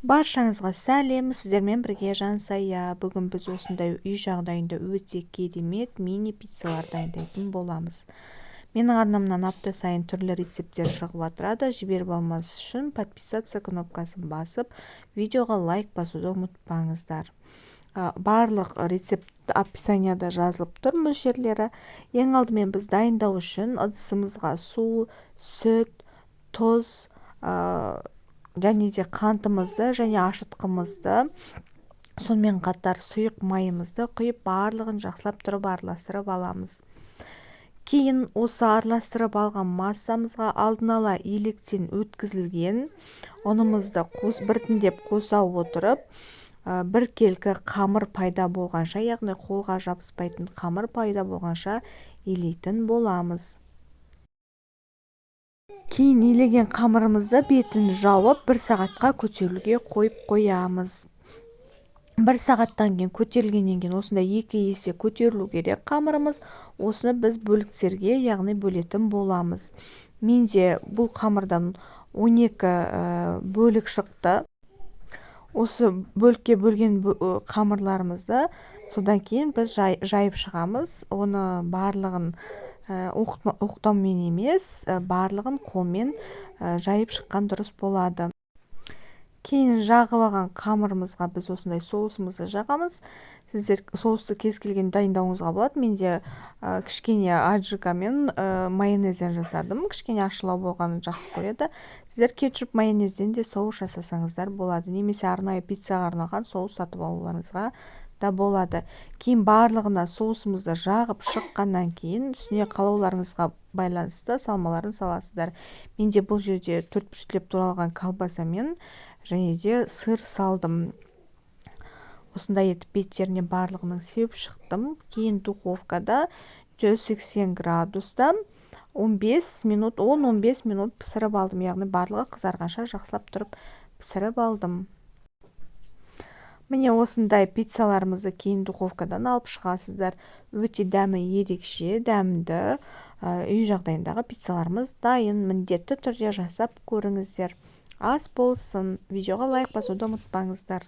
Баршаңызға сәлем, сіздермен бірге Жансая. Бүгін біз осындай үй жағдайында өте керемет мини пиццалар дайындайтын боламыз. Менің арнамнан апта сайын түрлі рецепттер шығып отырады. Жіберіп алмас үшін подписаться кнопкасын басып, видеоға лайк басуды ұмытпаңыздар. Барлық рецепт описанияда жазылып тұр мөлшерлері. Ең алдымен біз дайындау үшін ыдысымызға су, сүт, тұз, және де қантымызды және ашытқымызды, сонымен қатар сұйық майымызды құйып барлығын жақсылап тұрып араластырып аламыз. Кейін осы араластырып алған массамызға алдын ала електен өткізілген ұнымызды біртіндеп қоса отырып, біркелкі қамыр пайда болғанша, яғни қолға жабыспайтын қамыр пайда болғанша илейтін боламыз. Кейін илеген қамырымызды бетін жауып 1 сағатқа көтерілуге қойып қоямыз. 1 сағаттан кейін көтерілгеннен кейін осында 2 есе көтерілу керек қамырымыз. Осыны біз бөліктерге, яғни бөлетін боламыз. Менде бұл қамырдан 12 бөлік шықты. Осы бөлікке бөлген қамырларымызды содан кейін біз жайып шығамыз. Оны барлығын оқтаумен емес, барлығын қолмен жайып шыққан дұрыс болады. Кейін жағып алған қамырымызға біз осындай соусымызды жағамыз. Сіздер соусты кез келген дайындауыңызға болады. Менде кішкене аджика мен майонезден жасадым. Кішкене ашылау болғанын жақсы көреді. Сіздер кетчуп майонезден де соус жасасаңыздар болады. Немесе арнайы пиццаға арналған соус сатып алуларыңызға да болады. Кейін барлығына соусымызды жағып шыққаннан кейін үстіне қалауларыңызға байланысты салмаларын саласыздар. Менде бұл жерде 4-3 туралған колбасамен және де сыр салдым. Осындай етіп беттеріне барлығының сеуіп шықтым. Кейін духовкада 180 градуста 10-15 минут пісіріп алдым. Яғни барлығы қызарғанша жақсылап тұрып пісіріп алдым. Міне осындай пиццаларымызды кейін духовкадан алып шығасыздар. Өте дәмі ерекше, дәмді үй жағдайындағы пиццаларымыз дайын. Міндетті түрде жасап көріңіздер. Ас болсын. Видеоға лайк басуды ұмытпаңыздар.